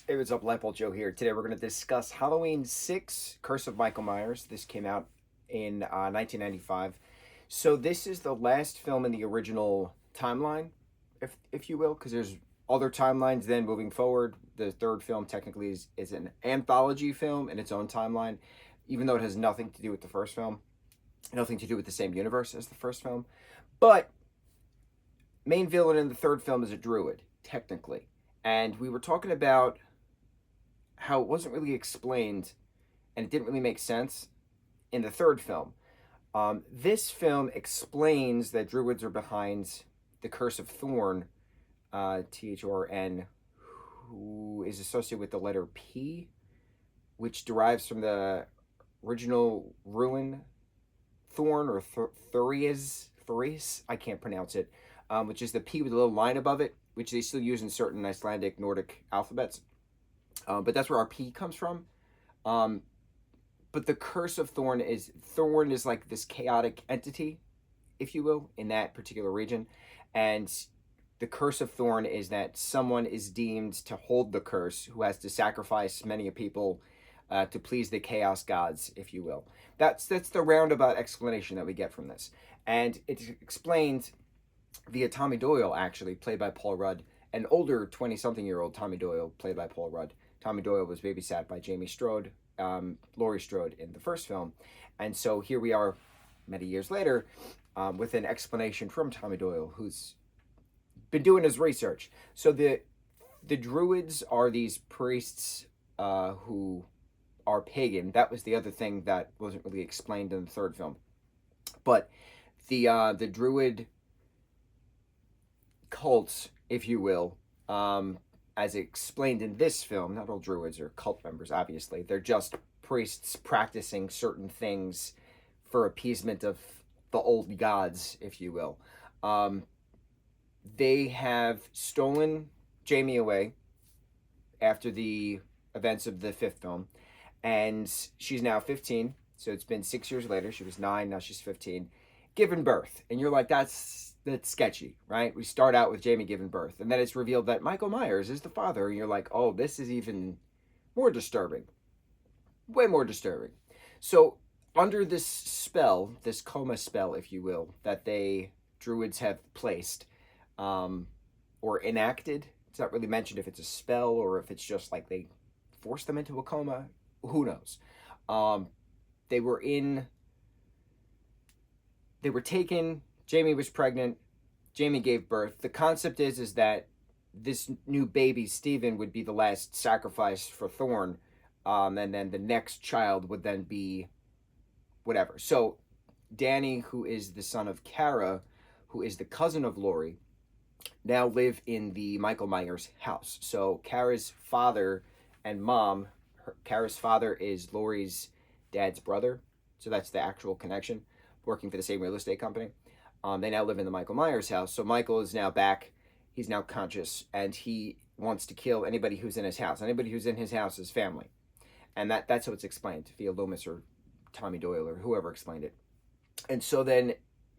Hey, what's up? Lightboltjoe here. Today we're going to discuss Halloween 6, Curse of Michael Myers. This came out in 1995. So this is the last film in the original timeline, if you will, because there's other timelines then moving forward. The third film technically is an anthology film in its own timeline, even though it has nothing to do with the first film, nothing to do with the same universe as the first film. But main villain in the third film is a druid, technically. And we were talking about how it wasn't really explained and it didn't really make sense in the third film. This film explains that druids are behind the Curse of Thorn, Thorn, who is associated with the letter P, which derives from the original ruin Thorn or Thuris, I can't pronounce it, which is the P with a little line above it, which they still use in certain Icelandic Nordic alphabets. But that's where our P comes from. Um, but the Curse of Thorn is like this chaotic entity, if you will, in that particular region. And the Curse of Thorn is that someone is deemed to hold the curse who has to sacrifice many people to please the chaos gods, if you will. That's the roundabout explanation that we get from this. And it's explained via Tommy Doyle, actually, played by Paul Rudd, an older 20-something-year-old Tommy Doyle, played by Paul Rudd. Tommy Doyle was babysat by Jamie Strode, Laurie Strode in the first film. And so here we are many years later with an explanation from Tommy Doyle, who's been doing his research. So the druids are these priests who are pagan. That was the other thing that wasn't really explained in the third film. But the druid cults, if you will, as explained in this film, not all druids are cult members, obviously. They're just priests practicing certain things for appeasement of the old gods, if you will. They have stolen Jamie away after the events of the fifth film, and she's now 15. So it's been 6 years later. She was 9, now she's 15, given birth. And you're like, that's sketchy, right? We start out with Jamie giving birth, and then it's revealed that Michael Myers is the father, and you're like, oh, this is even more disturbing. Way more disturbing. So under this spell, this coma spell, if you will, that druids have placed, or enacted. It's not really mentioned if it's a spell or if it's just like they force them into a coma. Who knows? They were taken. Jamie was pregnant. Jamie gave birth. The concept is that this new baby, Stephen, would be the last sacrifice for Thorn, and then the next child would then be whatever. So Danny, who is the son of Kara, who is the cousin of Laurie, now live in the Michael Myers house. So Kara's father and mom, Kara's father is Laurie's dad's brother. So that's the actual connection, working for the same real estate company. They now live in the Michael Myers house. So Michael is now back. He's now conscious, and he wants to kill anybody who's in his house. Anybody who's in his house is family. And that's how it's explained via Loomis or Tommy Doyle or whoever explained it. And so then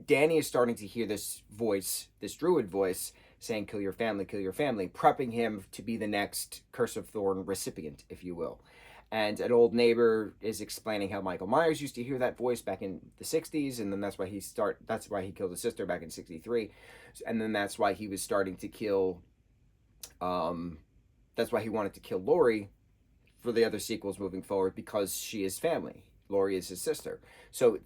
Danny is starting to hear this voice, this druid voice, saying, kill your family, prepping him to be the next Curse of Thorn recipient, if you will. And an old neighbor is explaining how Michael Myers used to hear that voice back in the 60s, and then that's why he killed his sister back in 63. And then that's why he was starting to kill, that's why he wanted to kill Laurie for the other sequels moving forward, because she is family. Laurie is his sister. So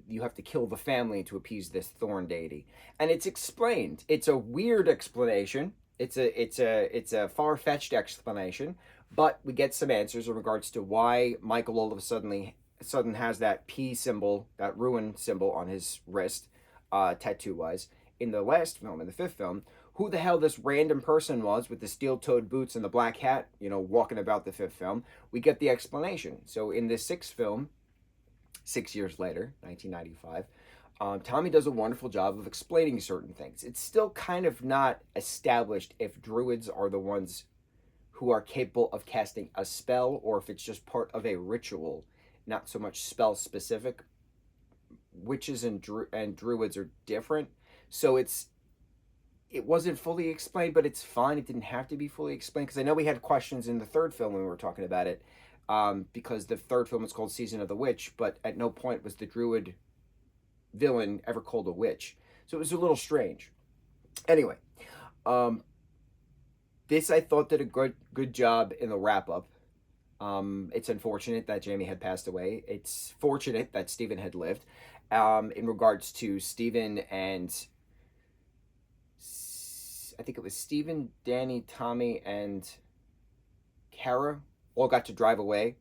you have to kill the family to appease this Thorn deity. And it's explained. It's a weird explanation. It's a far-fetched explanation, but we get some answers in regards to why Michael all of a sudden has that P symbol, that ruin symbol on his wrist, tattoo-wise. In the last film, in the fifth film, who the hell this random person was with the steel-toed boots and the black hat, walking about the fifth film, we get the explanation. So in the sixth film, 6 years later, 1995, Tommy does a wonderful job of explaining certain things. It's still kind of not established if druids are the ones who are capable of casting a spell, or if it's just part of a ritual, not so much spell specific. Witches and druids are different, so it's it wasn't fully explained, but it's fine. It didn't have to be fully explained because I know we had questions in the third film when we were talking about it, because the third film is called Season of the Witch, but at no point was the druid villain ever called a witch. So it was a little strange. Anyway, um, this I thought did a good job in the wrap up. It's unfortunate that Jamie had passed away. It's fortunate that Stephen had lived. In regards to Stephen and I think it was Stephen, Danny, Tommy, and Kara all got to drive away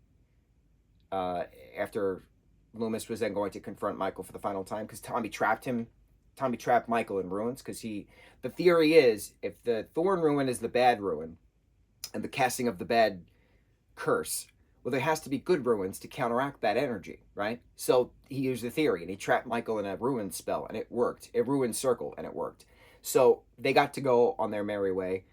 after Loomis was then going to confront Michael for the final time because Tommy trapped him. Tommy trapped Michael in ruins because the theory is if the Thorn ruin is the bad ruin and the casting of the bad curse, well, there has to be good ruins to counteract that energy, right? So he used the theory and he trapped Michael in a ruin spell and it worked. A ruin circle and it worked. So they got to go on their merry way.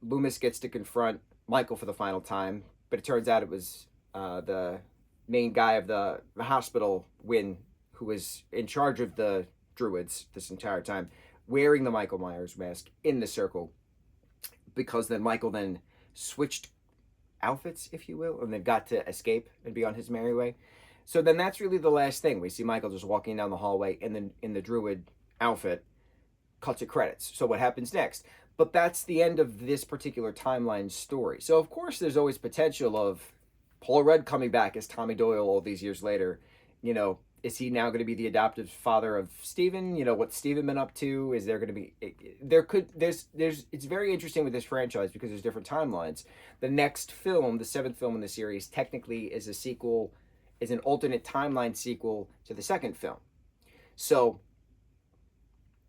Loomis gets to confront Michael for the final time, but it turns out it was the main guy of the hospital, Wynn, who was in charge of the druids this entire time, wearing the Michael Myers mask in the circle, because then Michael then switched outfits, if you will, and then got to escape and be on his merry way. So then that's really the last thing. We see Michael just walking down the hallway and then in the druid outfit, cut to credits. So what happens next? But that's the end of this particular timeline story. So of course there's always potential of Paul Rudd coming back as Tommy Doyle all these years later. You know, is he now going to be the adoptive father of Stephen? You know, what's Stephen been up to? Is there going to be it's very interesting with this franchise because there's different timelines. The next film, the seventh film in the series, technically is a sequel, is an alternate timeline sequel to the second film. So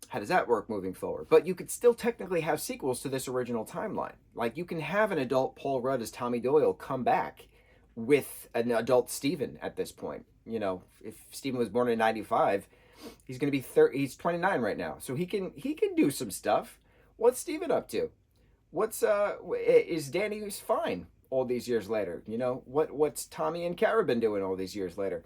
how does that work moving forward? But you could still technically have sequels to this original timeline. Like you can have an adult Paul Rudd as Tommy Doyle come back with an adult Stephen at this point. You know, if Stephen was born in 95, he's going to be 30, he's 29 right now. So he can do some stuff. What's Stephen up to? Is Danny's fine all these years later? You know, what's Tommy and Kara been doing all these years later?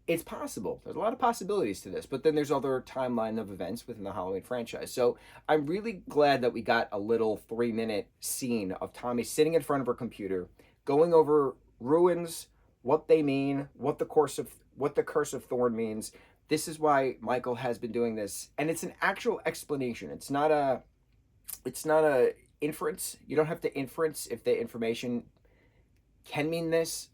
It's possible. There's a lot of possibilities to this, but then there's other timeline of events within the Halloween franchise. So I'm really glad that we got a little 3-minute scene of Tommy sitting in front of her computer, going over ruins, what they mean, what the curse of Thorn means. This is why Michael has been doing this, and it's an actual explanation. It's not a inference. You don't have to inference if the information can mean this.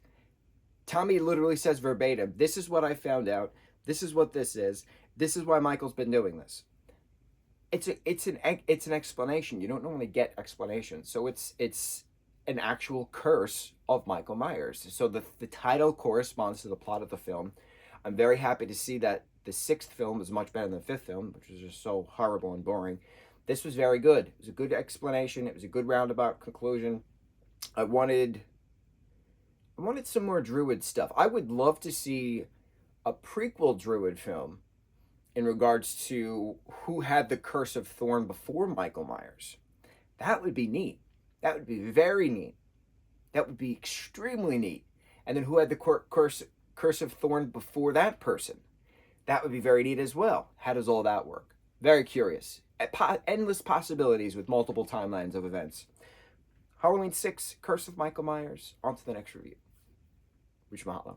Tommy literally says verbatim, this is what I found out. This is what this is. This is why Michael's been doing this. It's an explanation. You don't normally get explanations. So it's an actual curse of Michael Myers. So the title corresponds to the plot of the film. I'm very happy to see that the sixth film is much better than the fifth film, which was just so horrible and boring. This was very good. It was a good explanation. It was a good roundabout conclusion. I wanted some more Druid stuff. I would love to see a prequel Druid film in regards to who had the Curse of Thorn before Michael Myers. That would be neat. That would be very neat. That would be extremely neat. And then who had the Curse of Thorn before that person? That would be very neat as well. How does all that work? Very curious. Endless possibilities with multiple timelines of events. Halloween 6, Curse of Michael Myers. On to the next review. Mucho mahalo.